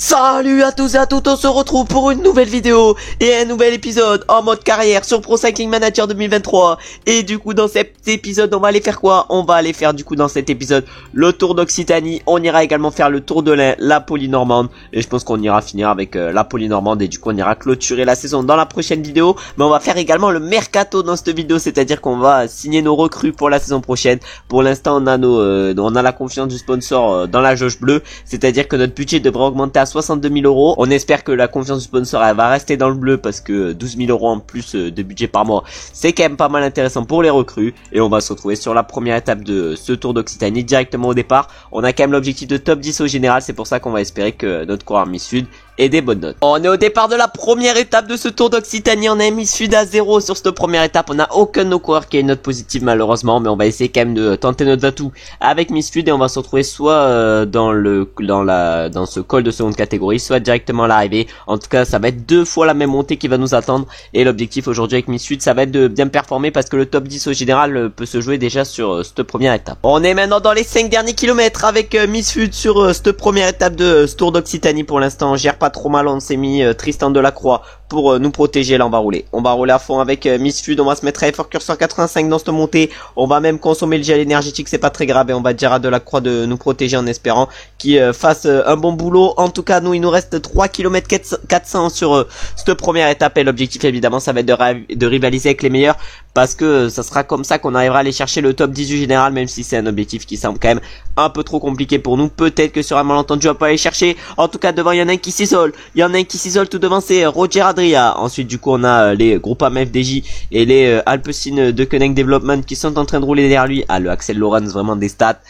Salut à tous et à toutes, on se retrouve pour une nouvelle vidéo et un nouvel épisode en mode carrière sur Pro Cycling Manager 2023. Et du coup dans cet épisode on va aller faire quoi? On va aller faire du coup dans cet épisode le tour d'Occitanie. On ira également faire le tour de l'Ain, la Polynormande, et je pense qu'on ira finir avec la Polynormande, et du coup on ira clôturer la saison dans la prochaine vidéo. Mais on va faire également le mercato dans cette vidéo, c'est à dire qu'on va signer nos recrues pour la saison prochaine. Pour l'instant on a on a la confiance du sponsor dans la jauge bleue, c'est à dire que notre budget devrait augmenter à 62 000 euros. On espère que la confiance du sponsor elle va rester dans le bleu, parce que 12 000 euros en plus de budget par mois, c'est quand même pas mal intéressant pour les recrues. Et on va se retrouver sur la première étape de ce tour d'Occitanie directement au départ. On a quand même l'objectif de top 10 au général, c'est pour ça qu'on va espérer que notre coureur Miss Sud ait des bonnes notes. On est au départ de la première étape de ce tour d'Occitanie. On a Miss Sud à 0 sur cette première étape. On n'a aucun de nos coureurs qui a une note positive malheureusement, mais on va essayer quand même de tenter notre atout avec Miss Sud, et on va se retrouver soit dans ce col de seconde catégorie, soit directement à l'arrivée. En tout cas ça va être deux fois la même montée qui va nous attendre, et l'objectif aujourd'hui avec Miss Sud ça va être de bien performer, parce que le top 10 au général peut se jouer déjà sur cette première étape. On est maintenant dans les 5 derniers kilomètres avec Miss Sud sur cette première étape de ce tour d'Occitanie. Pour l'instant on gère pas trop mal, on s'est mis Tristan Delacroix pour nous protéger. Là on va rouler à fond avec Miss Sud. On va se mettre à effort curseur 85 dans cette montée. On va même consommer le gel énergétique, c'est pas très grave, et on va dire à Delacroix de nous protéger en espérant qu'il fasse un bon boulot. En tout cas nous il nous reste 3 km 400 sur cette première étape, et l'objectif évidemment ça va être de rivaliser avec les meilleurs, parce que ça sera comme ça qu'on arrivera à aller chercher le top 10 du général, même si c'est un objectif qui semble quand même un peu trop compliqué pour nous. Peut-être que sur un malentendu on peut aller chercher. En tout cas devant il y en a un qui s'isole, tout devant, c'est Roger Adria. Ensuite du coup on a les Groupama FDJ et les Alpecin de Koenig Development qui sont en train de rouler derrière lui. Ah, le Axel Lawrence, vraiment des stats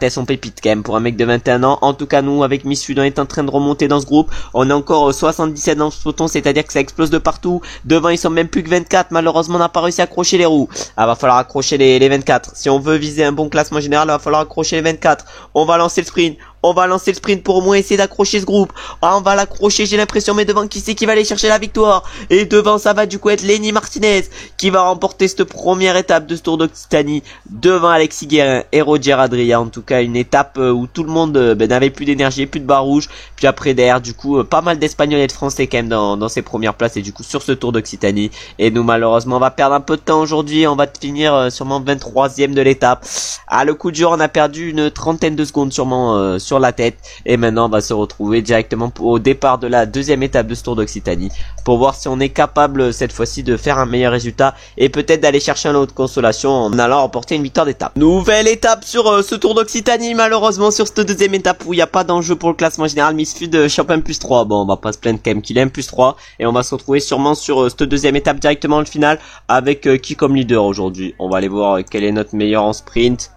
elles sont pépites quand même pour un mec de 21 ans. En tout cas nous avec Miss Sud on est en train de remonter dans ce groupe. On est encore 77 dans ce peloton, c'est à dire que ça explose de partout. Devant ils sont même plus que 24, malheureusement on n'a pas réussi à accrocher les roues. Ah, va falloir accrocher les 24 si on veut viser un bon classement général. Va falloir accrocher les 24. On va lancer le sprint pour au moins essayer d'accrocher ce groupe. Ah, on va l'accrocher j'ai l'impression, mais devant qui c'est qui va aller chercher la victoire? Et devant ça va du coup être Lenny Martinez qui va remporter cette première étape de ce tour d'Occitanie devant Alexis Guérin et Roger Adria. En tout cas une étape où tout le monde n'avait plus d'énergie, plus de barre rouge. Puis après derrière du coup pas mal d'Espagnols et de Français quand même dans ces premières places, et du coup sur ce tour d'Occitanie. Et nous malheureusement on va perdre un peu de temps aujourd'hui, on va finir sûrement 23e de l'étape. Ah, le coup de jour on a perdu une trentaine de secondes sûrement sur la tête, et maintenant on va se retrouver directement au départ de la deuxième étape de ce tour d'Occitanie pour voir si on est capable cette fois-ci de faire un meilleur résultat, et peut-être d'aller chercher un lot de consolation en allant remporter une victoire d'étape. Nouvelle étape sur ce tour d'Occitanie, malheureusement sur cette deuxième étape où il n'y a pas d'enjeu pour le classement général. Miss Sud chope un plus 3, bon on va pas se plaindre quand même qu'il ait un plus 3, et on va se retrouver sûrement sur cette deuxième étape directement le final avec qui comme leader aujourd'hui. On va aller voir quel est notre meilleur en sprint.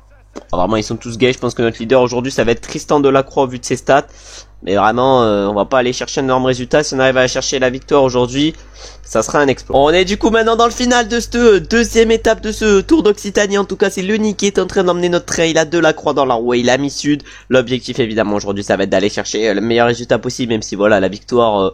Vraiment ils sont tous gays, je pense que notre leader aujourd'hui ça va être Tristan Delacroix vu de ses stats, mais vraiment on va pas aller chercher un énorme résultat. Si on arrive à aller chercher la victoire aujourd'hui, ça sera un exploit. On est du coup maintenant dans le final de cette deuxième étape de ce tour d'Occitanie. En tout cas c'est Lenny qui est en train d'emmener notre train, il a Delacroix dans la roue, il a Miss Sud. L'objectif évidemment aujourd'hui ça va être d'aller chercher le meilleur résultat possible, même si voilà la victoire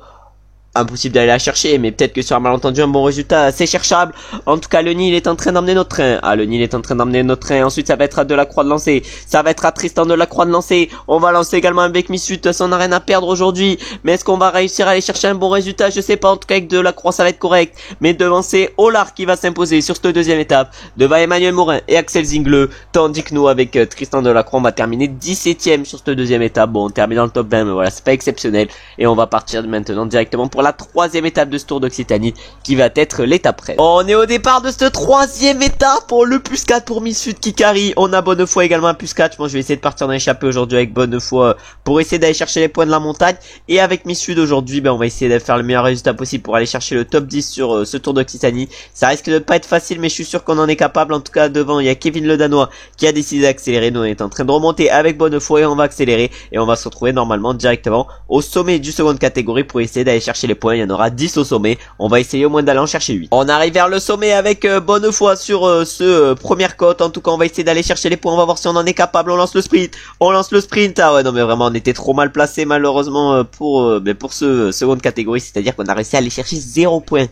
impossible d'aller la chercher, mais peut-être que sur un malentendu un bon résultat c'est cherchable. En tout cas Lenny il est en train d'emmener notre train. Ah, Lenny il est en train d'emmener notre train. Ensuite ça va être à Delacroix de lancer, ça va être à Tristan Delacroix de lancer. On va lancer également avec Miss Sud, de toute façon on n'a rien à perdre aujourd'hui, mais est-ce qu'on va réussir à aller chercher un bon résultat? Je sais pas. En tout cas avec Delacroix ça va être correct, mais devant c'est Olar qui va s'imposer sur cette deuxième étape devant Emmanuel Morin et Axel Zingle, tandis que nous avec Tristan Delacroix on va terminer 17ème sur cette deuxième étape. Bon on termine dans le top 20, mais voilà c'est pas exceptionnel, et on va partir maintenant directement pour la troisième étape de ce tour d'Occitanie qui va être l'étape près. On est au départ de cette troisième étape pour le plus 4 pour Miss Sud qui carry. On a Bonnefoy également un plus 4. Moi je vais essayer de partir dans l'échappée aujourd'hui avec Bonnefoy pour essayer d'aller chercher les points de la montagne, et avec Miss Sud aujourd'hui on va essayer de faire le meilleur résultat possible pour aller chercher le top 10 sur ce tour d'Occitanie. Ça risque de pas être facile, mais je suis sûr qu'on en est capable. En tout cas devant il y a Kevin le Danois qui a décidé d'accélérer. Nous on est en train de remonter avec Bonnefoy, et on va accélérer, et on va se retrouver normalement directement au sommet du seconde catégorie pour essayer d'aller chercher les points. Il y en aura 10 au sommet, on va essayer au moins d'aller en chercher 8. On arrive vers le sommet avec Bonnefoy sur ce première côte. En tout cas on va essayer d'aller chercher les points, on va voir si on en est capable. On lance le sprint, ah ouais non mais vraiment on était trop mal placé malheureusement pour ce seconde catégorie, c'est à dire qu'on a réussi à aller chercher 0 points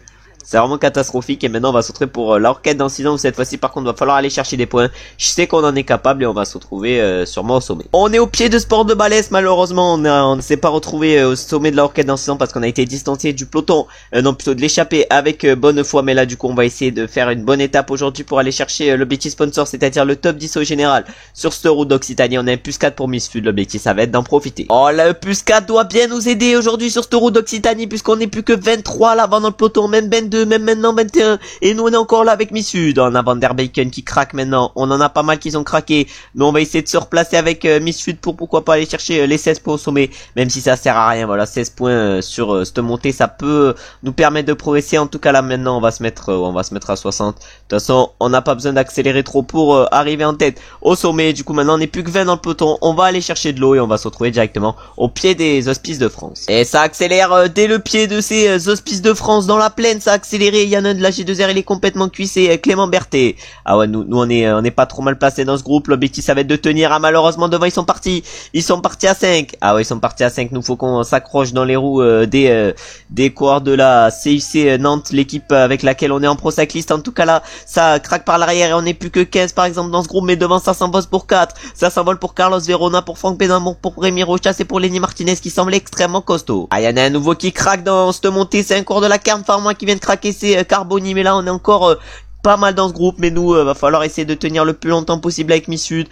C'est vraiment catastrophique. Et maintenant on va se retrouver pour l'orchestre d'incident où cette fois-ci par contre va falloir aller chercher des points. Je sais qu'on en est capable et on va se retrouver sûrement au sommet. On est au pied de Sport de Balès, malheureusement on ne s'est pas retrouvé au sommet de l'orchestre d'incident parce qu'on a été distancié du peloton, non plutôt de l'échappée avec bonne foi. Mais là du coup on va essayer de faire une bonne étape aujourd'hui pour aller chercher l'objectif sponsor, c'est-à-dire le top 10 au général. Sur cette route d'Occitanie on a un plus 4 pour Miss Food, l'objectif ça va être d'en profiter. Oh le plus 4 doit bien nous aider aujourd'hui sur cette route d'Occitanie puisqu'on n'est plus que 23 là avant dans le peloton, même 22, même maintenant 21, et nous on est encore là avec Miss Sud, en avant d'Air Bacon qui craque maintenant, on en a pas mal qui ont craqué, nous on va essayer de se replacer avec Miss Sud pour pourquoi pas aller chercher les 16 points au sommet, même si ça sert à rien, voilà 16 points sur cette montée, ça peut nous permettre de progresser. En tout cas là maintenant on va se mettre à 60, de toute façon on n'a pas besoin d'accélérer trop pour arriver en tête au sommet. Du coup maintenant on n'est plus que 20 dans le peloton, on va aller chercher de l'eau et on va se retrouver directement au pied des Hospices de France. Et ça accélère dès le pied de ces Hospices de France dans la plaine, ça a accéléré. Il y en a un de la G2R, il est complètement cuissé, Clément Berthet. Ah ouais, nous on est pas trop mal placé dans ce groupe. L'objectif ça va être de tenir. Ah malheureusement devant ils sont partis à 5. Ah ouais, ils sont partis à 5. Nous faut qu'on s'accroche dans les roues des coureurs de la CUC Nantes, l'équipe avec laquelle on est en pro cycliste. En tout cas là, ça craque par l'arrière et on n'est plus que 15 par exemple dans ce groupe, mais devant ça s'envole pour 4. Ça s'envole pour Carlos Verona, pour Franck Pédambourg, pour Rémi Rochas et pour Lenny Martinez qui semble extrêmement costaud. Ah, il y en a un nouveau qui craque dans cette montée, c'est un cours de la Carne Pharma qui vient de craquer, c'est Carboni, mais là on est encore pas mal dans ce groupe, mais nous va falloir essayer de tenir le plus longtemps possible avec Miss Sud.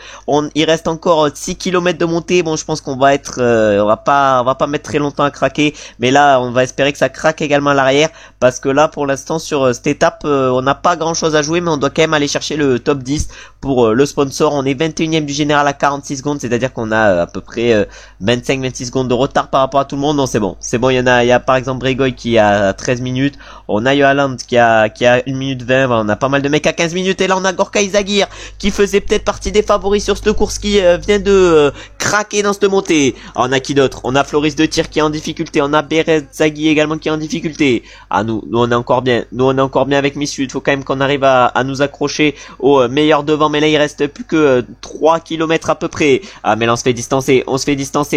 Il reste encore 6 km de montée. Bon, je pense qu'on va être on va pas mettre très longtemps à craquer, mais là on va espérer que ça craque également à l'arrière parce que là pour l'instant sur cette étape on n'a pas grand chose à jouer, mais on doit quand même aller chercher le top 10 pour le sponsor. On est 21e du général à 46 secondes, c'est-à-dire qu'on a à peu près 25-26 secondes de retard par rapport à tout le monde. Non, c'est bon, il y a par exemple Bregoy qui a 13 minutes, on a Yoaland qui a 1 minute 20, on a pas mal de mecs à 15 minutes, et là on a Gorka Izagir qui faisait peut-être partie des favoris sur cette course qui vient de craquer dans cette montée. On a qui d'autre? On a Floris de Tir qui est en difficulté, on a Beret Zaghi également qui est en difficulté. Ah nous on est encore bien, avec Miss Sud. Faut quand même qu'on arrive à nous accrocher au meilleur devant, mais là il reste plus que 3 km à peu près. Ah mais là on se fait distancer,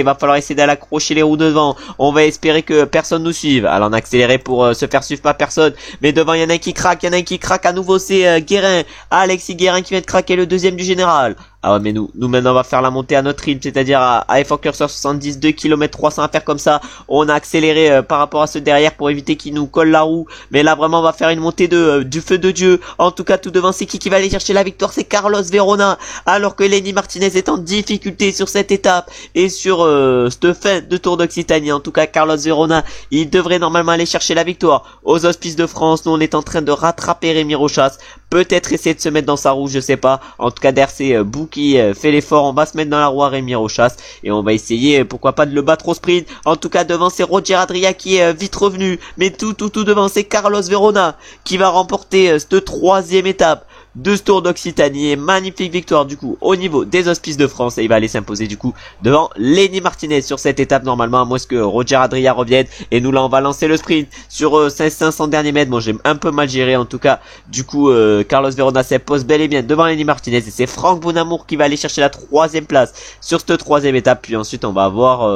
va falloir essayer d'aller accrocher les roues devant. On va espérer que personne nous suive. Alors on a accéléré pour se faire suivre par personne, mais devant il y en a un qui craque, à nouveau c'est Guérin, Alexis Guérin qui vient de craquer, le deuxième du général. Ah ouais, mais nous maintenant on va faire la montée à notre rythme, c'est-à-dire à effort curseur 70, 2 km 300 à faire comme ça. On a accéléré par rapport à ceux derrière pour éviter qu'ils nous collent la roue, mais là vraiment on va faire une montée du feu de Dieu. En tout cas tout devant c'est qui va aller chercher la victoire? C'est Carlos Verona, alors que Lenny Martinez est en difficulté sur cette étape et sur cette fin de Tour d'Occitanie. En tout cas Carlos Verona, il devrait normalement aller chercher la victoire aux Hospices de France. Nous on est en train de rattraper Rémi Rochas, peut-être essayer de se mettre dans sa roue, je sais pas. En tout cas derrière c'est Bou qui fait l'effort, on va se mettre dans la roue à Rémi Rochas et on va essayer pourquoi pas de le battre au sprint. En tout cas devant c'est Roger Adria qui est vite revenu, mais tout devant c'est Carlos Verona qui va remporter cette 3e étape de ce Tour d'Occitanie. Et magnifique victoire du coup au niveau des Hospices de France, et il va aller s'imposer du coup devant Lenny Martinez sur cette étape normalement, à moins que Roger Adria revienne. Et nous là on va lancer le sprint sur 500 derniers mètres. Bon, j'ai un peu mal géré, en tout cas du coup Carlos Verona s'impose bel et bien devant Lenny Martinez, et c'est Franck Bonamour qui va aller chercher la 3e place sur cette 3e étape. Puis ensuite on va avoir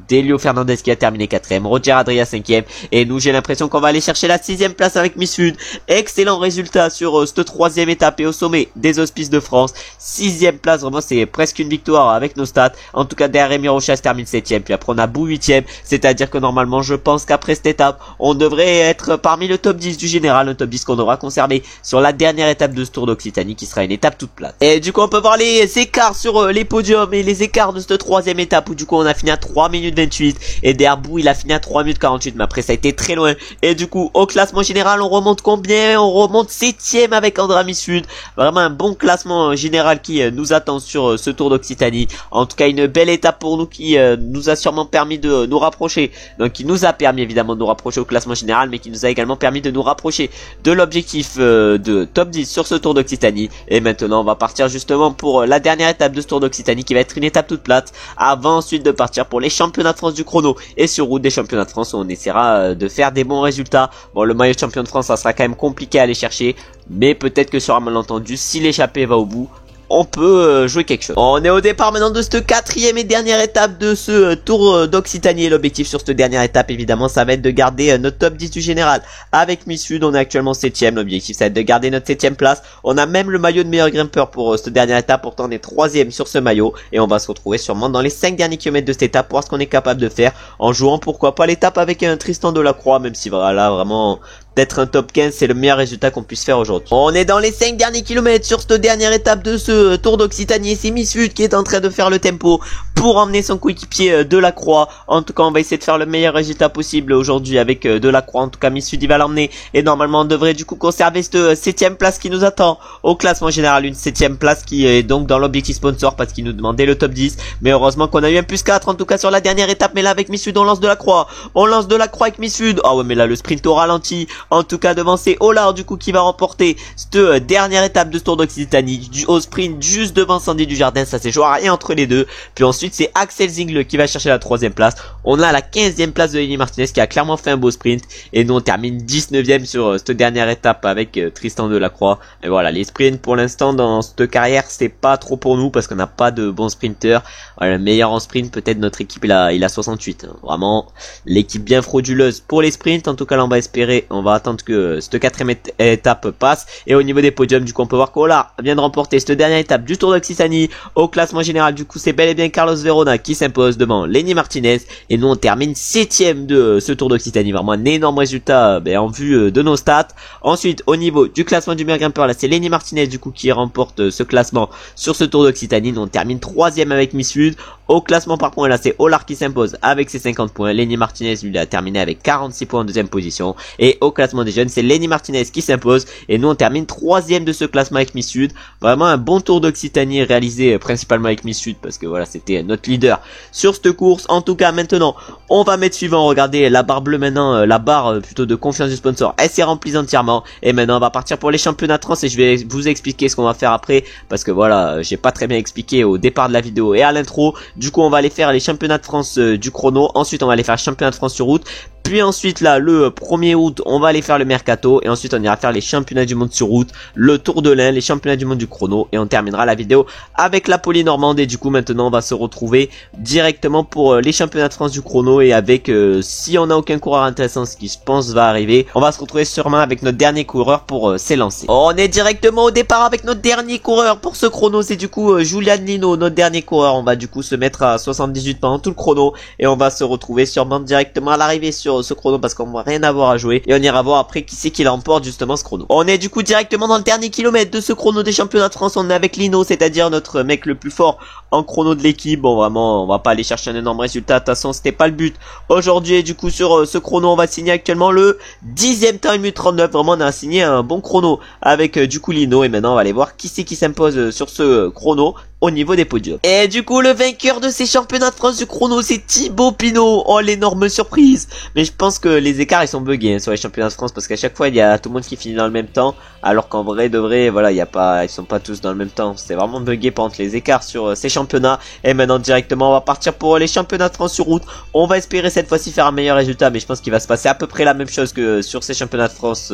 Delio Fernandez qui a terminé 4e, Roger Adria 5e, et nous j'ai l'impression qu'on va aller chercher la 6e place avec Miss Sud. Excellent résultat sur cette 3e étape et au sommet des Hospices de France. 6e place, vraiment c'est presque une victoire avec nos stats. En tout cas derrière Rémi Rochas termine 7e, puis après on a Bou 8e, c'est-à-dire que normalement je pense qu'après cette étape on devrait être parmi le top 10 du général, le top 10 qu'on aura conservé sur la dernière étape de ce Tour d'Occitanie qui sera une étape toute plate. Et du coup on peut voir les écarts sur les podiums et les écarts de cette 3e étape où du coup on a fini à 3 minutes 28 et derrière Bou il a fini à 3 minutes 48, mais après ça a été très loin. Et du coup au classement général on remonte combien? On remonte 7e avec Andra Miss Sud. Vraiment un bon classement général qui nous attend sur ce Tour d'Occitanie. En tout cas une belle étape pour nous qui nous a sûrement permis de nous rapprocher, donc qui nous a permis évidemment de nous rapprocher au classement général, mais qui nous a également permis de nous rapprocher de l'objectif de top 10 sur ce Tour d'Occitanie. Et maintenant on va partir justement pour la dernière étape de ce Tour d'Occitanie qui va être une étape toute plate, avant ensuite de partir pour les championnats de France du chrono et sur route des championnats de France où on essaiera de faire des bons résultats. Bon, le maillot de champion de France ça sera quand même compliqué à aller chercher, mais peut-être que sur un malentendu, si l'échappée va au bout, on peut jouer quelque chose. On est au départ maintenant de cette quatrième et dernière étape de ce tour d'Occitanie. Et l'objectif sur cette dernière étape, évidemment, ça va être de garder notre top 10 du général. Avec Miss Sud, on est actuellement 7ème. L'objectif, ça va être de garder notre 7ème place. On a même le maillot de meilleur grimpeur pour cette dernière étape. Pourtant, on est 3ème sur ce maillot. Et on va se retrouver sûrement dans les 5 derniers kilomètres de cette étape pour voir ce qu'on est capable de faire en jouant, pourquoi pas, l'étape avec un Tristan Delacroix, même si voilà, vraiment... D'être un top 15, c'est le meilleur résultat qu'on puisse faire aujourd'hui. On est dans les 5 derniers kilomètres sur cette dernière étape de ce Tour d'Occitanie. C'est Miss Sud qui est en train de faire le tempo pour emmener son coéquipier Delacroix. En tout cas, on va essayer de faire le meilleur résultat possible aujourd'hui avec Delacroix. En tout cas, Miss Sud, il va l'emmener. Et normalement, on devrait du coup conserver cette 7ème place qui nous attend au classement général. Une 7ème place qui est donc dans l'objectif sponsor parce qu'il nous demandait le top 10. Mais heureusement qu'on a eu un plus 4 en tout cas sur la dernière étape. Mais là, avec Miss Sud, on lance Delacroix. On lance Delacroix avec Miss Sud. Ah ouais, mais là, le sprint au ralenti. En tout cas, devant c'est Ollard du coup qui va remporter cette dernière étape de ce Tour d'Occitanie au sprint juste devant Sandy Dujardin. Ça c'est joué à rien entre les deux. Puis ensuite c'est Axel Zingle qui va chercher la 3ème place. On a la 15ème place de Lenny Martinez qui a clairement fait un beau sprint. Et nous on termine 19ème sur cette dernière étape avec Tristan Delacroix. Et voilà, les sprints pour l'instant dans cette carrière c'est pas trop pour nous parce qu'on n'a pas de bons sprinteurs. Voilà, le meilleur en sprint peut-être notre équipe il a 68. Vraiment l'équipe bien frauduleuse pour les sprints. En tout cas là on va espérer, on va attendre que cette 4ème étape passe. Et au niveau des podiums du coup on peut voir qu'Ollard vient de remporter cette dernière étape du Tour d'Occitanie. Au classement général du coup c'est bel et bien Carlos Verona qui s'impose devant Lenny Martinez. Et nous on termine 7ème de ce Tour d'Occitanie. Vraiment un énorme résultat en vue de nos stats. Ensuite au niveau du classement du meilleur grimpeur, là c'est Lenny Martinez du coup qui remporte ce classement sur ce Tour d'Occitanie. Nous on termine 3ème avec Miss Sud. Au classement par points là c'est Ollard qui s'impose avec ses 50 points. Lenny Martinez lui a terminé avec 46 points en 2ème position. Et au classement des jeunes c'est Lenny Martinez qui s'impose. Et nous on termine 3ème de ce classement avec Miss Sud. Vraiment un bon Tour d'Occitanie réalisé principalement avec Miss Sud parce que voilà c'était notre leader sur cette course. En tout cas maintenant on va mettre suivant. Regardez la barre bleue maintenant, la barre plutôt de confiance du sponsor, elle s'est remplie entièrement. Et maintenant on va partir pour les championnats de France et je vais vous expliquer ce qu'on va faire après parce que voilà j'ai pas très bien expliqué au départ de la vidéo et à l'intro. Du coup on va aller faire les championnats de France du chrono. Ensuite on va aller faire les championnats de France sur route. Puis ensuite là le 1er août on va aller faire le mercato. Et ensuite on ira faire les championnats du monde sur route, le Tour de l'Ain, les championnats du monde du chrono. Et on terminera la vidéo avec la Polynormande. Et du coup maintenant on va se retrouver directement pour les championnats de France du chrono. Et avec si on n'a aucun coureur intéressant, ce qui je pense va arriver, on va se retrouver sûrement avec notre dernier coureur pour s'élancer. On est directement au départ avec notre dernier coureur pour ce chrono. C'est du coup Julian Lino, notre dernier coureur. On va du coup se mettre à 78 pendant tout le chrono. Et on va se retrouver sûrement directement à l'arrivée sur ce chrono parce qu'on va rien avoir à jouer. Et on ira voir après qui c'est qui l'emporte justement ce chrono. On est du coup directement dans le dernier kilomètre de ce chrono des championnats de France. On est avec Lino, c'est-à-dire notre mec le plus fort en chrono de l'équipe. Bon vraiment on va pas aller chercher un énorme résultat, de toute façon c'était pas le but aujourd'hui. Et du coup sur ce chrono on va signer actuellement le 10ème temps 1 minute 39. Vraiment on a signé un bon chrono avec du coup Lino. Et maintenant on va aller voir qui c'est qui s'impose sur ce chrono au niveau des podiums. Et du coup le vainqueur de ces championnats de France du chrono c'est Thibaut Pinot. Oh l'énorme surprise. Mais je pense que les écarts ils sont buggés sur les championnats de France parce qu'à chaque fois il y a tout le monde qui finit dans le même temps alors qu'en vrai de vrai voilà il y a pas, ils sont pas tous dans le même temps. C'est vraiment buggé par contre les écarts sur ces championnats. Et maintenant directement on va partir pour les championnats de France sur route. On va espérer cette fois-ci faire un meilleur résultat, mais je pense qu'il va se passer à peu près la même chose que sur ces championnats de France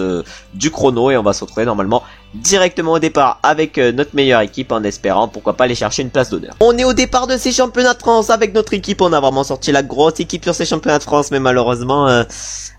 du chrono. Et on va se retrouver normalement directement au départ avec notre meilleure équipe en espérant pourquoi pas aller chercher une place d'honneur. On est au départ de ces championnats de France avec notre équipe. On a vraiment sorti la grosse équipe sur ces championnats de France, mais malheureusement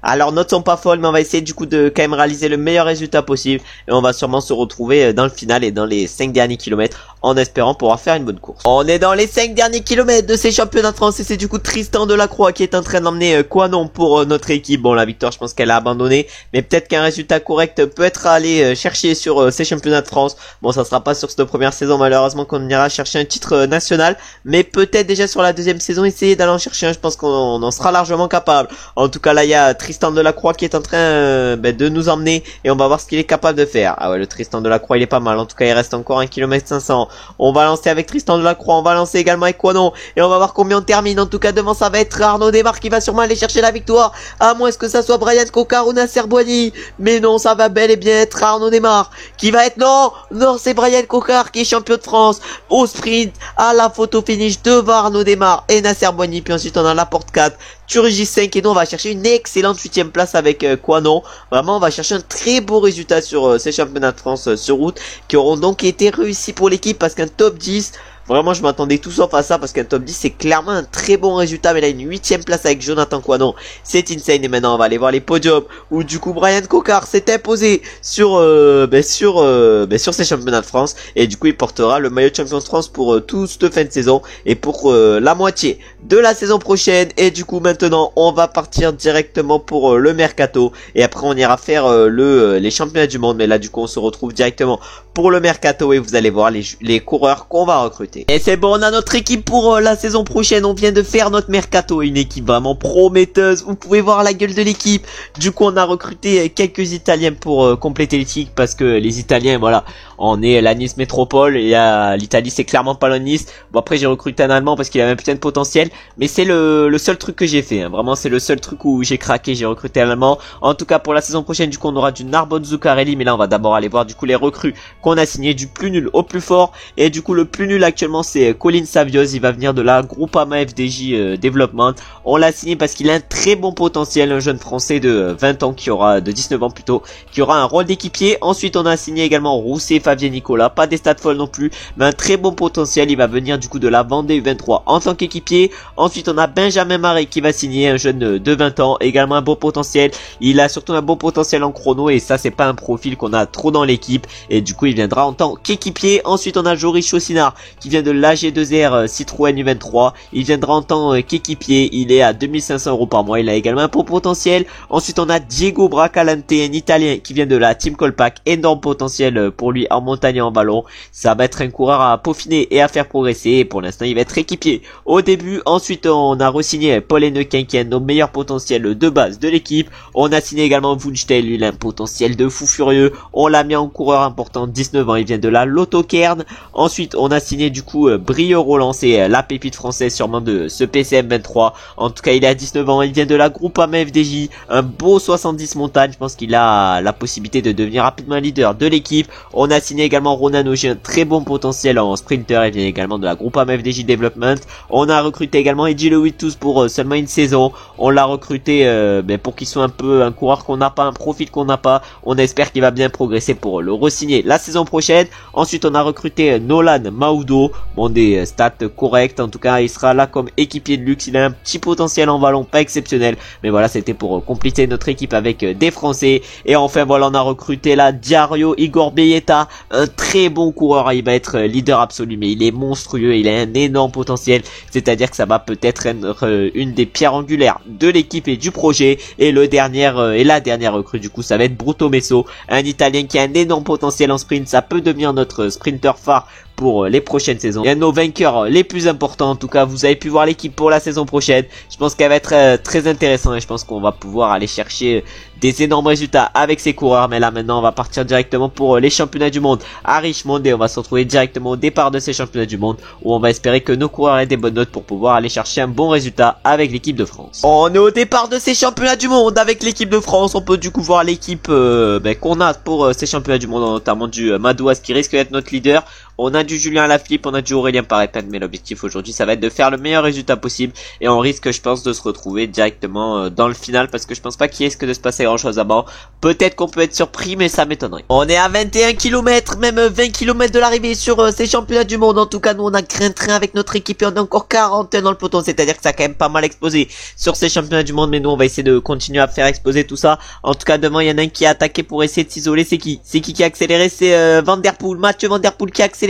alors notes sont pas folles, mais on va essayer du coup de quand même réaliser le meilleur résultat possible. Et on va sûrement se retrouver dans le final et dans les 5 derniers kilomètres en espérant pouvoir faire une bonne course. On est dans les 5 derniers kilomètres de ces championnats de France et c'est du coup Tristan Delacroix qui est en train d'emmener Quanon pour notre équipe. Bon la victoire je pense qu'elle a abandonné, mais peut-être qu'un résultat correct peut être allé chercher sur ces championnats de France. Bon ça sera pas sur cette première saison malheureusement qu'on ira chercher un titre national, mais peut-être déjà sur la deuxième saison essayer d'aller en chercher un. Je pense qu'on en sera largement capable. En tout cas là il y a Tristan Delacroix qui est en train de nous emmener et on va voir ce qu'il est capable de faire. Ah ouais le Tristan Delacroix il est pas mal. En tout cas il reste encore 1 km 500. On va lancer avec Tristan Delacroix, on va lancer également avec Quanon et on va voir combien on termine. En tout cas devant ça va être Arnaud Desmar qui va sûrement aller chercher la victoire, à moins que ça soit Brian Cocard ou Nasser Boigny. Mais non ça va bel et bien être Arnaud Desmar qui va être... Non, c'est Brian Cocard qui est champion de France au sprint, à la photo finish devant Arnaud Démarre et Nasser Boigny. Puis ensuite, on a la porte 4, Turgis 5 et nous, on va chercher une excellente 8ème place avec Quanon. Vraiment, on va chercher un très beau résultat sur ces championnats de France sur route qui auront donc été réussis pour l'équipe parce qu'un top 10... Vraiment, je m'attendais tout sauf à ça parce qu'un top 10 c'est clairement un très bon résultat. Mais là, une 8ème place avec Jonathan Quanon, c'est insane. Et maintenant, on va aller voir les podiums où du coup Brian Cocard s'est imposé sur ces championnats de France. Et du coup, il portera le maillot de champion de France pour toute cette fin de saison et pour la moitié de la saison prochaine. Et du coup, maintenant, on va partir directement pour le mercato. Et après, on ira faire les championnats du monde. Mais là, du coup, on se retrouve directement pour le mercato et vous allez voir les coureurs qu'on va recruter. Et c'est bon, on a notre équipe pour la saison prochaine. On vient de faire notre mercato, une équipe vraiment prometteuse. Vous pouvez voir la gueule de l'équipe. Du coup, on a recruté quelques Italiens pour compléter l'équipe parce que les Italiens, voilà, on est la Nice métropole et l'Italie c'est clairement pas la Nice. Bon après j'ai recruté un Allemand parce qu'il avait un putain de potentiel, mais c'est le seul truc que j'ai fait. Hein. Vraiment c'est le seul truc où j'ai craqué. J'ai recruté un Allemand. En tout cas pour la saison prochaine, du coup on aura du Narbonne Zuccarelli, mais là on va d'abord aller voir du coup les recrues qu'on a signé du plus nul au plus fort. Et du coup le plus nul actuellement c'est Colin Savios. Il va venir de la Groupama FDJ Development. On l'a signé parce qu'il a un très bon potentiel, un jeune français de 20 ans de 19 ans plutôt, qui aura un rôle d'équipier. Ensuite on a signé également Rousset Fabien Nicolas, pas des stats folles non plus, mais un très bon potentiel. Il va venir du coup de la Vendée U23 en tant qu'équipier. Ensuite on a Benjamin Marais qui va signer, un jeune de 20 ans, également un beau potentiel. Il a surtout un bon potentiel en chrono et ça c'est pas un profil qu'on a trop dans l'équipe et du coup il viendra en tant qu'équipier. Ensuite on a Joris Chaussinard qui vient de l'AG2R Citroën U23. Il viendra en tant qu'équipier. Il est à 2500 € par mois. Il a également un bon potentiel. Ensuite on a Diego Bracalante, un Italien qui vient de la Team Colpack. Énorme potentiel pour lui en montagne et en ballon. Ça va être un coureur à peaufiner et à faire progresser. Et pour l'instant il va être équipier au début. Ensuite on a re-signé Paul Hennequin qui est un de nos meilleurs potentiels de base de l'équipe. On a signé également Wunstein. Lui il a un potentiel de fou furieux. On l'a mis en coureur important, 19 ans. Il vient de la Lotto Kern. Ensuite on a signé du coup Brio Roland, c'est la pépite française sûrement de ce PCM 23. En tout cas il a 19 ans. Il vient de la Groupama FDJ. Un beau 70 montagne. Je pense qu'il a la possibilité de devenir rapidement leader de l'équipe. On a signé également Ronan Auger, un très bon potentiel en sprinter. Il vient également de la Groupama FDJ Development. On a recruté également Edgy Lewitus pour seulement une saison. On l'a recruté pour qu'il soit un peu un coureur qu'on n'a pas, un profil qu'on n'a pas. On espère qu'il va bien progresser pour le re-signer la saison prochaine. Ensuite on a recruté Nolan Maudo. Bon, des stats correctes. En tout cas il sera là comme équipier de luxe. Il a un petit potentiel en ballon, pas exceptionnel. Mais voilà, c'était pour compléter notre équipe avec des Français. Et enfin voilà, on a recruté là Diario Igor Beyeta, un très bon coureur. Il va être leader absolu, mais il est monstrueux. Il a un énorme potentiel. C'est-à-dire que ça va peut-être être une des pierres angulaires de l'équipe et du projet. Et la dernière recrue du coup, ça va être Bruto Messo, un Italien qui a un énorme potentiel en sprint. Ça peut devenir notre sprinter phare pour les prochaines saisons. Et un de nos vainqueurs les plus importants. En tout cas, vous avez pu voir l'équipe pour la saison prochaine. Je pense qu'elle va être très intéressante et je pense qu'on va pouvoir aller chercher des énormes résultats avec ces coureurs. Mais là maintenant on va partir directement pour les championnats du monde à Richmond et on va se retrouver directement au départ de ces championnats du monde où on va espérer que nos coureurs aient des bonnes notes pour pouvoir aller chercher un bon résultat avec l'équipe de France. On est au départ de ces championnats du monde avec l'équipe de France. On peut du coup voir l'équipe qu'on a pour ces championnats du monde, notamment du Madouas qui risque d'être notre leader. On a du Julien Lafilippe, on a du Aurélien Parepin, mais l'objectif aujourd'hui ça va être de faire le meilleur résultat possible et on risque je pense de se retrouver directement dans le final parce que je pense pas qu'il risque de se passer grand chose à bord. Peut-être qu'on peut être surpris mais ça m'étonnerait. On est à 21 km, même 20 km de l'arrivée sur ces championnats du monde. En tout cas nous on a un train avec notre équipe et on a encore 41 dans le peloton, c'est-à-dire que ça a quand même pas mal explosé sur ces championnats du monde, mais nous on va essayer de continuer à faire exploser tout ça. En tout cas devant il y en a un qui a attaqué pour essayer de s'isoler. C'est qui a accéléré? C'est Van Der Poel, Mathieu Van Der Poel qui a accéléré.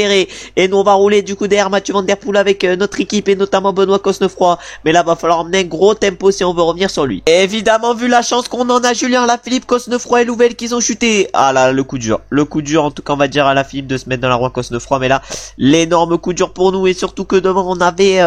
Et nous on va rouler du coup derrière Mathieu Van Der Poel avec notre équipe et notamment Benoît Cosnefroy. Mais là va falloir emmener un gros tempo si on veut revenir sur lui. Et évidemment vu la chance qu'on en a, Julien Lafilippe, Cosnefroy et Louvel qu'ils ont chuté. Ah là le coup dur. Le coup dur en tout cas on va dire à Lafilippe de se mettre dans la roue Cosnefroy. Mais là l'énorme coup dur pour nous et surtout que devant on avait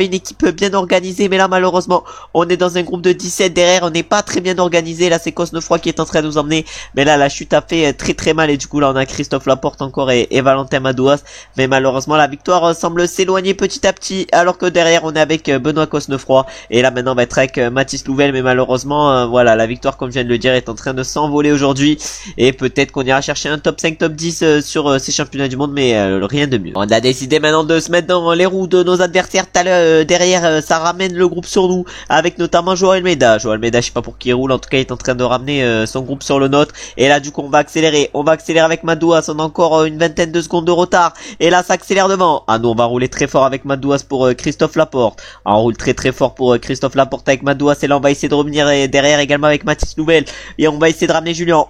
une équipe bien organisée. Mais là malheureusement on est dans un groupe de 17 derrière. On n'est pas très bien organisé. Là c'est Cosnefroy qui est en train de nous emmener. Mais là la chute a fait très très mal. Et du coup là on a Christophe Laporte encore et Valentin Madouas. mais malheureusement la victoire semble s'éloigner petit à petit, alors que derrière on est avec Benoît Cosnefroy, et là maintenant on va être avec Mathis Louvel, mais malheureusement voilà, la victoire comme je viens de le dire est en train de s'envoler aujourd'hui, et peut-être qu'on ira chercher un top 5, top 10 sur ces championnats du monde, mais rien de mieux. On a décidé maintenant de se mettre dans les roues de nos adversaires. Derrière ça ramène le groupe sur nous, avec notamment Joao Almeida. Joao Almeida, je sais pas pour qui il roule, en tout cas il est en train de ramener son groupe sur le nôtre, et là du coup on va accélérer avec Madouas. On a encore une vingtaine de secondes de retard, et là ça accélère devant. Ah nous on va rouler très fort avec Madouas pour Christophe Laporte. Ah, on roule très fort pour Christophe Laporte avec Madouas, et là on va essayer de revenir derrière également avec Mathis Louvel, et on va essayer de ramener Julien,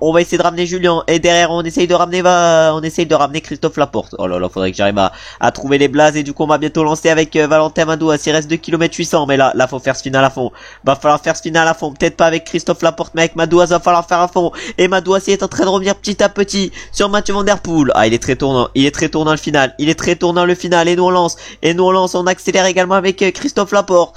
et derrière on essaye de ramener Christophe Laporte. Oh là là, faudrait que j'arrive à trouver les blazes, et du coup on va bientôt lancer avec Valentin Madouas. Il reste 2 km 800, mais là faut faire ce final à fond. Va falloir faire ce final à fond, peut-être pas avec Christophe Laporte, mais avec Madouas va falloir faire à fond, et Madouas il est en train de revenir petit à petit sur Mathieu Van Der Poel. Ah, il est très tournant le final, et nous on lance, on accélère également avec Christophe Laporte.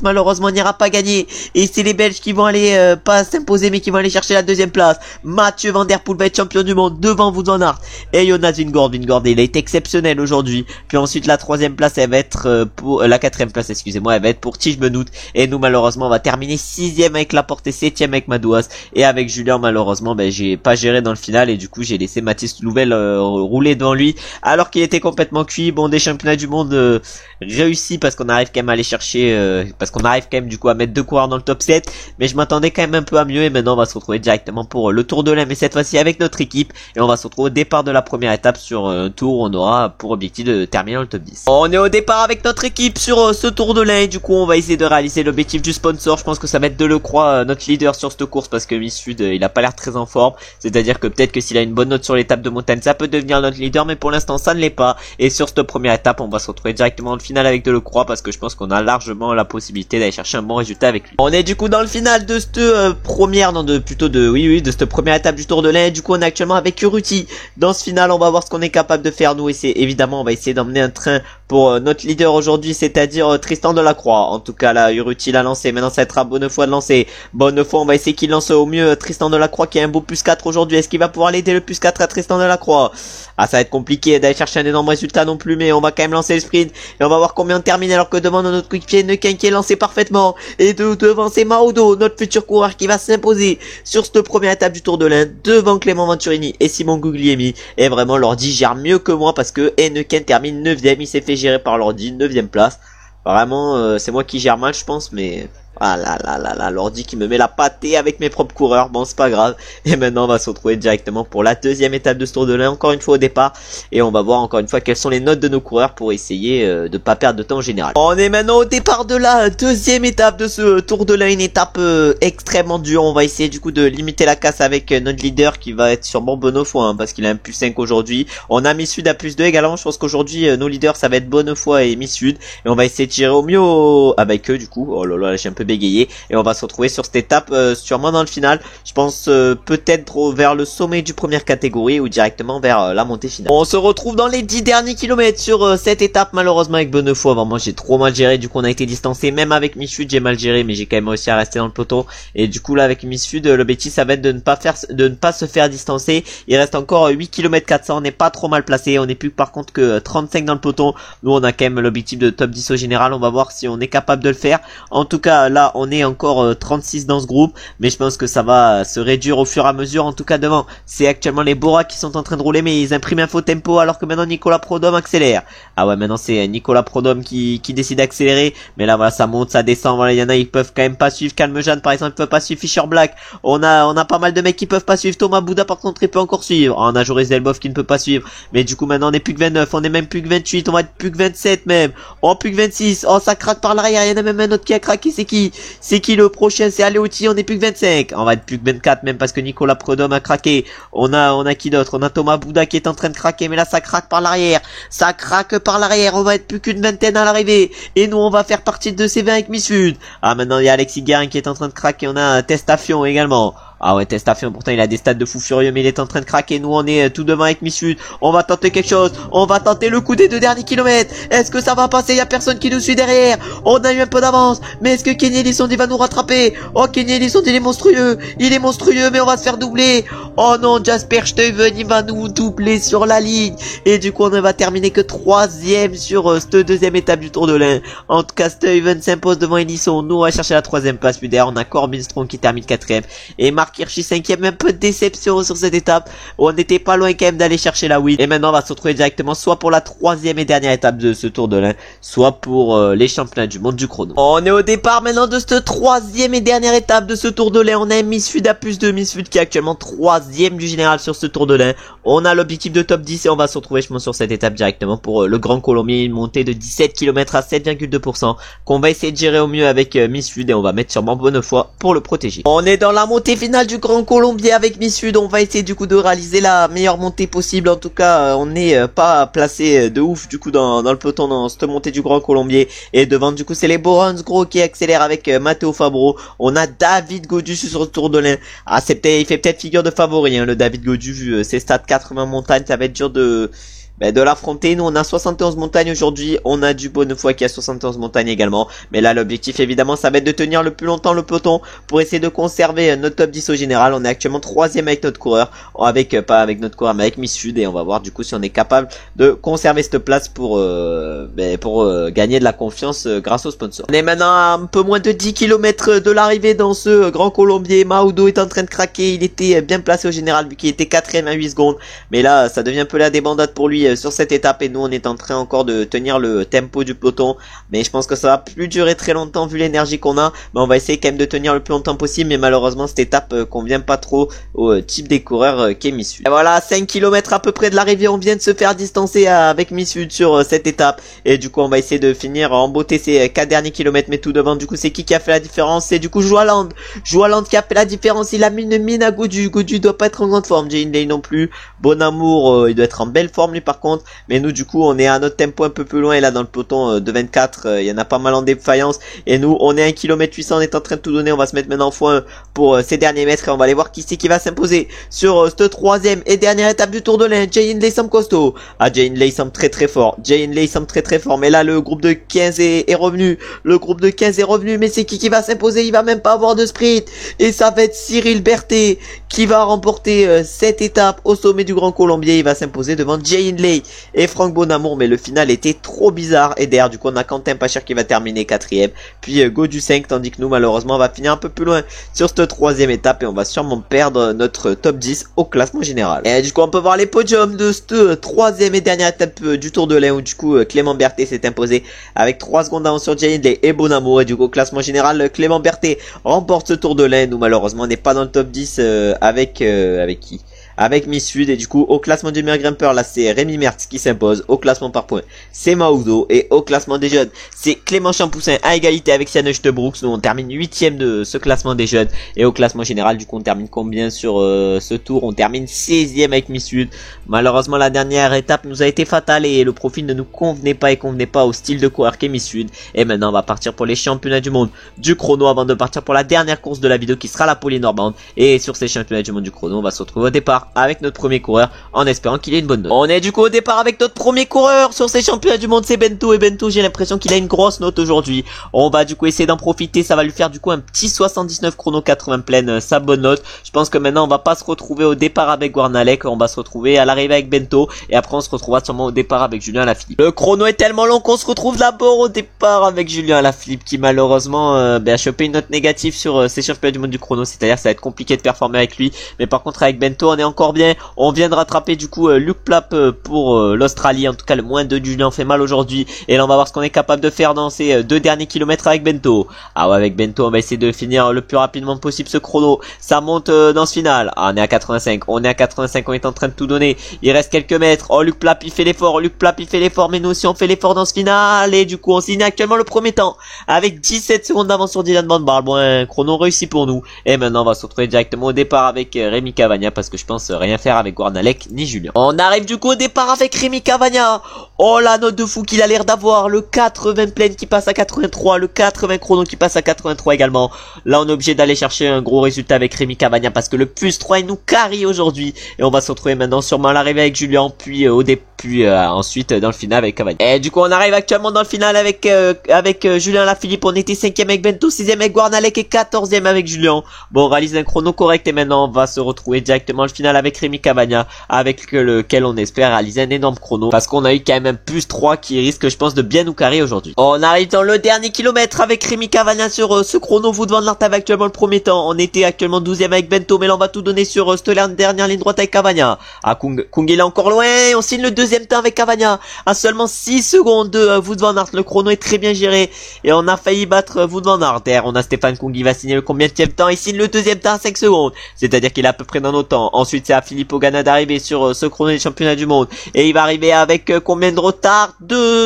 Malheureusement on n'ira pas gagner, et c'est les Belges qui vont aller pas s'imposer, mais qui vont aller chercher la deuxième place. Mathieu Van Der Poel va être champion du monde devant Wout van Aert et Jonas Vingegaard. Il est exceptionnel aujourd'hui. Puis ensuite la troisième place elle va être pour la quatrième place, excusez-moi, elle va être pour Tige Benoît, et nous malheureusement on va terminer 6ème avec Laporte et 7ème avec Madouas, et avec Julien malheureusement j'ai pas géré dans le final, et du coup j'ai laissé Mathis Louvel rouler devant lui alors qu'il était complètement cuit. Bon, des championnats du monde réussis, parce qu'on arrive quand même à aller chercher parce qu'on arrive quand même du coup à mettre 2 coureurs dans le top 7, mais je m'attendais quand même un peu à mieux, et maintenant on va se retrouver directement pour le Tour de l'Ain, mais cette fois-ci avec notre équipe, et on va se retrouver au départ de la première étape sur un tour où on aura pour objectif de terminer dans le top 10. On est au départ avec notre équipe sur ce Tour de l'Ain, du coup on va essayer de réaliser l'objectif du sponsor. Je pense que ça va être Delecroix, notre leader sur cette course, parce que Miss Sud il a pas l'air très en forme, c'est-à-dire que peut-être que s'il a une bonne note sur l'étape de montagne ça peut devenir notre leader, mais pour l'instant ça ne l'est pas, et sur cette première étape on va se retrouver directement dans le final avec Delecroix, parce que je pense qu'on a largement la possibilité d'aller chercher un bon résultat avec lui. On est du coup dans le final de cette de cette première étape du Tour de l'Ain. Du coup on est actuellement avec Urruti dans ce final. On va voir ce qu'on est capable de faire nous, et c'est évidemment on va essayer d'emmener un train pour notre leader aujourd'hui, c'est-à-dire Tristan Delacroix. En tout cas là Urruti l'a lancé, maintenant ça va être à Bonnefoy de lancer. Bonnefoy on va essayer qu'il lance au mieux Tristan Delacroix qui a un beau +4 aujourd'hui. Est-ce qu'il va pouvoir l'aider le +4 à Tristan Delacroix? Ah, ça va être compliqué d'aller chercher un énorme résultat non plus, mais on va quand même lancer le sprint, et on va voir combien on termine, alors que devant notre coéquipier Nequin qui est lancé parfaitement, et devant c'est Maudo, notre futur coureur, qui va s'imposer sur cette première étape du Tour de l'Ain devant Clément Venturini et Simon Guglielmi. Et vraiment l'ordi gère mieux que moi, parce que Nequin termine 9ème, il s'est fait gérer par l'ordi, 9ème place. Vraiment c'est moi qui gère mal je pense, mais ah là, l'ordi qui me met la pâtée avec mes propres coureurs. Bon, c'est pas grave. Et maintenant, on va se retrouver directement pour la deuxième étape de ce Tour de l'Ain, encore une fois au départ. Et on va voir encore une fois quelles sont les notes de nos coureurs pour essayer de pas perdre de temps en général. On est maintenant au départ de la deuxième étape de ce Tour de l'Ain, une étape extrêmement dure. On va essayer du coup de limiter la casse avec notre leader qui va être sûrement Bonnefoy, parce qu'il a un +5 aujourd'hui. On a Miss Sud à +2 également. Je pense qu'aujourd'hui, nos leaders, ça va être Bonnefoy et Miss Sud. Et on va essayer de tirer au mieux avec eux du coup. Oh là là, j'ai un peu bégayé, et on va se retrouver sur cette étape sûrement dans le final. Je pense peut-être vers le sommet du première catégorie, ou directement vers la montée finale. On se retrouve dans les 10 derniers kilomètres sur cette étape, malheureusement avec Bonnefoy. Vraiment j'ai trop mal géré, du coup on a été distancé, même avec Miss Sud j'ai mal géré, mais j'ai quand même réussi à rester dans le peloton. Et du coup là avec Miss Sud l'objectif ça va être de ne pas se faire distancer. Il reste encore 8 km 400, on n'est pas trop mal placé, on n'est plus par contre que 35 dans le peloton. Nous on a quand même l'objectif de top 10 au général, on va voir si on est capable de le faire. En tout cas là on est encore 36 dans ce groupe, mais je pense que ça va se réduire au fur et à mesure. En tout cas devant c'est actuellement les Bora qui sont en train de rouler, mais ils impriment un faux tempo, alors que maintenant Nicolas Prodhomme accélère. Ah ouais, maintenant c'est Nicolas Prodhomme qui décide d'accélérer, mais là voilà ça monte, ça descend. Voilà, il y en a ils peuvent quand même pas suivre. Calme Jeanne par exemple, ils peuvent pas suivre. Fischer Black, on a pas mal de mecs qui peuvent pas suivre. Thomas Bouda par contre il peut encore suivre. On a Joris Delboeuf qui ne peut pas suivre, mais du coup maintenant on est plus que 29, on est même plus que 28, on va être plus que 27 même, oh plus que 26. Oh ça craque par l'arrière, il y en a même un autre qui a craqué. C'est qui le prochain? C'est Aleotti, on est plus que 25. On va être plus que 24 même, parce que Nicolas Prodhomme a craqué. On a qui d'autre? On a Thomas Bouda qui est en train de craquer, mais là ça craque par l'arrière. Ça craque par l'arrière, on va être plus qu'une vingtaine à l'arrivée. Et nous on va faire partie de ces 20 avec Miss Sud. Ah maintenant il y a Alexis Guérin qui est en train de craquer, on a Testafion également. Ah ouais, Testafion, pourtant il a des stats de fou furieux, mais il est en train de craquer. Nous on est tout devant avec Miss Sud. On va tenter quelque chose, on va tenter le coup des 2 derniers kilomètres. Est-ce que ça va passer? Il y a personne qui nous suit derrière. On a eu un peu d'avance, mais est-ce que Kenny Elissonde va nous rattraper? Oh Kenny Elissonde il est monstrueux, mais on va se faire doubler. Oh non, Jasper Stuyven, il va nous doubler sur la ligne. Et du coup, on ne va terminer que 3ème sur cette 2ème étape du Tour de l'Ain. En tout cas, Stuyven s'impose devant Elisson. Nous, on va chercher la 3ème place. Puis derrière, on a Corbin Strong qui termine 4ème. Et Marc Hirschi 5ème. Un peu de déception sur cette étape. On n'était pas loin quand même d'aller chercher la win. Et maintenant, on va se retrouver directement soit pour la 3ème et dernière étape de ce Tour de l'Ain, soit pour les championnats du monde du chrono. On est au départ maintenant de cette 3ème et dernière étape de ce Tour de l'Ain. On a Misfud à +2. Misfud qui est actuellement 3ème du général sur ce Tour de l'Ain. On a l'objectif de top 10 et on va se retrouver, je pense, sur cette étape directement pour le Grand Colombier. Une montée de 17 km à 7,2% qu'on va essayer de gérer au mieux avec Misfud et on va mettre sûrement bonne foi pour le protéger. On est dans la montée finale du Grand Colombier avec Misfud. On va essayer du coup de réaliser la meilleure montée possible. En tout cas, on n'est pas placé de ouf du coup dans le peloton dans cette montée du Grand Colombier. Et devant du coup c'est les Borons gros qui accélèrent avec Matteo Fabro. On a David Gaudu sur le Tour de l'Ain. Ah, il fait peut-être figure de favori, hein, le David Gaudu, vu ses stats 80 montagnes, ça va être dur de l'affronter. Nous on a 71 montagnes aujourd'hui, on a du Bonnefoy qui a 71 montagnes également, mais là l'objectif évidemment ça va être de tenir le plus longtemps le peloton pour essayer de conserver notre top 10 au général. On est actuellement 3ème avec notre coureur, pas avec notre coureur mais avec Misfud, et on va voir du coup si on est capable de conserver cette place pour gagner de la confiance grâce aux sponsors. On est maintenant à un peu moins de 10 km de l'arrivée dans ce Grand Colombier. Maudo est en train de craquer, il était bien placé au général vu qu'il était 4ème à 8 secondes, mais là ça devient un peu la débandade pour lui sur cette étape et nous on est en train encore de tenir le tempo du peloton, mais je pense que ça va plus durer très longtemps vu l'énergie qu'on a, mais on va essayer quand même de tenir le plus longtemps possible, mais malheureusement cette étape convient pas trop au type des coureurs qui est Misfud. Et voilà, 5 km à peu près de l'arrivée, on vient de se faire distancer avec Misfud sur cette étape et du coup on va essayer de finir en beauté ces 4 derniers kilomètres, mais tout devant du coup c'est qui a fait la différence? C'est du coup Joaland qui a fait la différence, il a mis une mine à Gaudu doit pas être en grande forme, Jane Lay non plus, Bonamour il doit être en belle forme lui par contre, mais nous du coup on est à notre tempo un peu plus loin et là dans le peloton de 24 il y en a pas mal en défaillance et nous on est à 1 km 800, on est en train de tout donner, on va se mettre maintenant x1 pour ces derniers mètres et on va aller voir qui c'est qui va s'imposer sur cette 3ème et dernière étape du Tour de l'Ain. Jay Hindley semble costaud, Jay Hindley semble très fort, mais là le groupe de 15 est revenu, mais c'est qui va s'imposer? Il va même pas avoir de sprint et ça va être Cyril Berthet qui va remporter cette étape au sommet du Grand Colombier. Il va s'imposer devant Jay Hindley et Franck Bonamour, mais le final était trop bizarre et derrière du coup on a Quentin Pacher qui va terminer 4ème, puis Gaudu 5, tandis que nous malheureusement on va finir un peu plus loin sur cette 3ème étape et on va sûrement perdre notre top 10 au classement général. Et du coup on peut voir les podiums de cette 3ème et dernière étape du Tour de l'Ain où du coup Clément Berthet s'est imposé avec 3 secondes d'avance sur Jay Hindley et Bonamour, et du coup au classement général Clément Berthet remporte ce Tour de l'Ain. Nous malheureusement on n'est pas dans le top 10 avec qui? Avec Misfud, et du coup au classement du meilleur grimpeur là c'est Rémi Mertz qui s'impose, au classement par points c'est Maudo, et au classement des jeunes c'est Clément Champoussin à égalité avec Sian Brooks. Nous on termine 8ème de ce classement des jeunes, et au classement général du coup on termine combien sur ce tour? On termine 16ème avec Misfud. Malheureusement la dernière étape nous a été fatale et le profil ne nous convenait pas au style de coureur qu'est Misfud, et maintenant on va partir pour les championnats du monde du chrono avant de partir pour la dernière course de la vidéo qui sera la Poly-Normande. Et sur ces championnats du monde du chrono on va se retrouver au départ avec notre premier coureur en espérant qu'il ait une bonne note. On est du coup au départ avec notre premier coureur sur ces championnats du monde, c'est Bento, et Bento j'ai l'impression qu'il a une grosse note aujourd'hui. On va du coup essayer d'en profiter, ça va lui faire du coup un petit 79 chrono 80 pleine, sa bonne note. Je pense que maintenant on va pas se retrouver au départ avec Guarnalec, on va se retrouver à l'arrivée avec Bento et après on se retrouvera sûrement au départ avec Julien Alaphilippe. Le chrono est tellement long qu'on se retrouve d'abord au départ avec Julien Alaphilippe qui malheureusement a chopé une note négative sur ces championnats du monde du chrono, c'est-à-dire ça va être compliqué de performer avec lui, mais par contre avec Bento on est encore bien. On vient de rattraper du coup Luc Plap pour l'Australie, en tout cas le moins de Julien fait mal aujourd'hui, et là on va voir ce qu'on est capable de faire dans ces 2 derniers kilomètres avec Bento. Ah ouais, avec Bento on va essayer de finir le plus rapidement possible ce chrono, ça monte dans ce final. Ah, on est à 85, on est en train de tout donner, il reste quelques mètres. Oh, Luc Plap il fait l'effort, mais nous aussi on fait l'effort dans ce final, et du coup on signe actuellement le premier temps avec 17 secondes d'avance sur Dylan Van Baarle. Bon, un chrono réussi pour nous, et maintenant on va se retrouver directement au départ avec Rémi Cavagna parce que je pense rien faire avec Guarnalec ni Julien. On arrive du coup au départ avec Rémi Cavagna. Oh la note de fou qu'il a l'air d'avoir, le 80 pleine qui passe à 83, le 80 chrono qui passe à 83 également. Là on est obligé d'aller chercher un gros résultat avec Rémi Cavagna parce que le plus 3 il nous carry aujourd'hui. Et on va se retrouver maintenant sûrement à l'arrivée avec Julien, puis ensuite dans le final avec Cavagna. Et du coup on arrive actuellement dans le final avec Julien Lafilippe. On était 5ème avec Bento, 6ème avec Guarnalec et 14ème avec Julien. Bon, on réalise un chrono correct et maintenant on va se retrouver directement le final avec Rémi Cavagna, avec lequel on espère réaliser un énorme chrono parce qu'on a eu quand même un plus 3 qui risque je pense de bien nous carrer aujourd'hui. On arrive dans le dernier kilomètre avec Rémi Cavagna sur ce chrono. Wout van Aert avait actuellement le premier temps. On était actuellement 12ème avec Bento, mais là on va tout donner sur cette dernière ligne droite avec Cavagna. Ah, Kung il est encore loin. On signe le deuxième temps avec Cavagna à seulement 6 secondes de Wout van Aert. Le chrono est très bien géré et on a failli battre Wout van Aert. Derrière on a Stéphane Kung, il va signer le combienième temps? Il signe le deuxième temps à 5 secondes, c'est-à-dire qu'il est à peu près dans nos temps. Ensuite c'est à Philippe Ogana d'arriver sur ce chrono des championnats du monde et il va arriver avec combien de retard?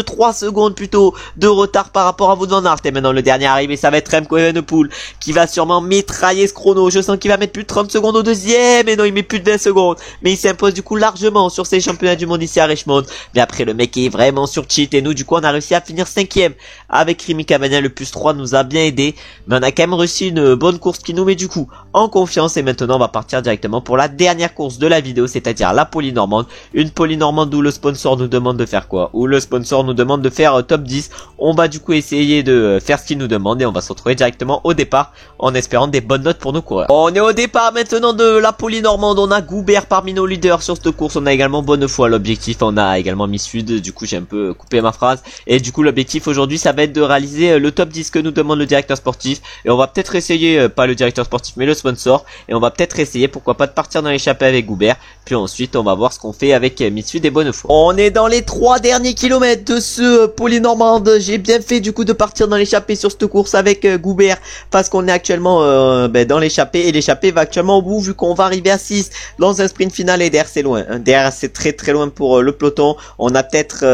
3 secondes plutôt de retard par rapport à Wout van Aert. Et maintenant le dernier arrivé ça va être Remco Evenepoel qui va sûrement mitrailler ce chrono. Je sens qu'il va mettre plus de 30 secondes au deuxième, et non il met plus de 20 secondes, mais il s'impose du coup largement sur ces championnats du monde ici à Richmond. Mais après le mec est vraiment sur cheat et nous du coup on a réussi à finir 5ème avec Rémi Cavagna. Le plus 3 nous a bien aidé, mais on a quand même réussi une bonne course qui nous met du coup en confiance. Et maintenant on va partir directement pour la dernière course de la vidéo, c'est-à-dire la Polynormande. Une Polynormande où le sponsor nous demande de faire quoi? Où le sponsor nous demande de faire top 10. On va du coup essayer de faire ce qu'il nous demande et on va se retrouver directement au départ en espérant des bonnes notes pour nos coureurs. On est au départ maintenant de la Polynormande. On a Goubert parmi nos leaders sur cette course. On a également Bonnefoy. L'objectif, on a également mis Sud. Du coup j'ai un peu coupé ma phrase. Et du coup l'objectif aujourd'hui ça va être de réaliser le top 10 que nous demande le directeur sportif. Et on va peut-être essayer, pas le directeur sportif mais le sponsor. Et on va peut-être essayer, pourquoi pas, de partir dans l'échappée avec Goubert. Puis ensuite on va voir ce qu'on fait avec Mitsud et Bonnefoy. On est dans les 3 derniers kilomètres de ce Polynormande. J'ai bien fait du coup de partir dans l'échappée sur cette course avec Goubert parce qu'on est actuellement dans l'échappée et l'échappée va actuellement au bout vu qu'on va arriver à 6 dans un sprint final. Et derrière c'est loin, derrière c'est très loin pour le peloton. On a peut-être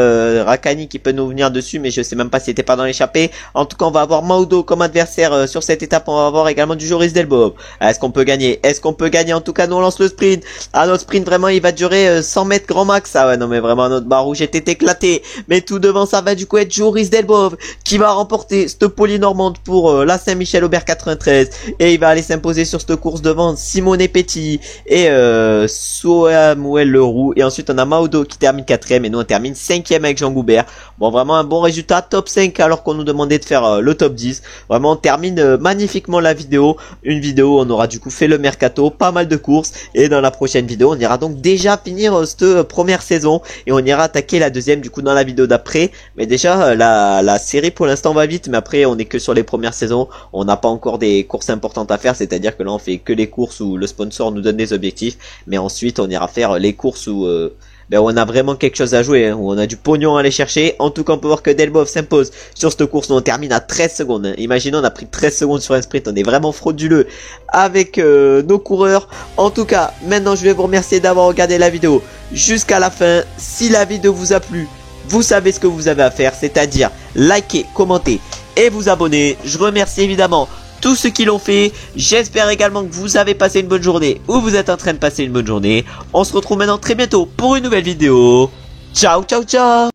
Rakani qui peut nous venir dessus, mais je sais même pas s'il était pas dans l'échappée. En tout cas on va avoir Maudo comme adversaire sur cette étape. On va avoir également du Joris Delbob. Est-ce qu'on peut gagner? Est-ce qu'on peut gagner? En tout cas nous on lance le sprint. Ah, notre sprint vraiment il va durer 100 mètres grand max. Ah ouais non mais vraiment notre barre rouge était éclaté. Mais tout devant ça va du coup être Joris Delbob qui va remporter cette Polynormande pour la Saint-Michel-Aubert 93. Et il va aller s'imposer sur cette course devant Simone Petit et Samuel Leroux. Et ensuite on a Maudo qui termine 4ème et nous on termine 5ème avec Jean Goubert. Bon, vraiment un bon résultat, top 5 alors qu'on nous demandait de faire le top 10. Vraiment on termine magnifiquement la vidéo. Une vidéo, on aura du coup fait le mercato, pas mal de courses. Et dans la prochaine vidéo on ira donc déjà finir cette première saison et on ira attaquer la deuxième du coup dans la vidéo d'après. Mais déjà la série pour l'instant va vite, mais après on est que sur les premières saisons. On n'a pas encore des courses importantes à faire, c'est-à-dire que là on fait que les courses où le sponsor nous donne des objectifs. Mais ensuite on ira faire les courses où on a vraiment quelque chose à jouer, où on a du pognon à aller chercher. En tout cas on peut voir que Delbob s'impose sur cette course. Nous on termine à 13 secondes. Imaginons on a pris 13 secondes sur un sprint. On est vraiment frauduleux avec nos coureurs. En tout cas maintenant je vais vous remercier d'avoir regardé la vidéo jusqu'à la fin. Si la vidéo vous a plu, vous savez ce que vous avez à faire, c'est-à-dire liker, commenter et vous abonner. Je remercie évidemment tous ceux qui l'ont fait. J'espère également que vous avez passé une bonne journée ou vous êtes en train de passer une bonne journée. On se retrouve maintenant très bientôt pour une nouvelle vidéo. Ciao ciao ciao.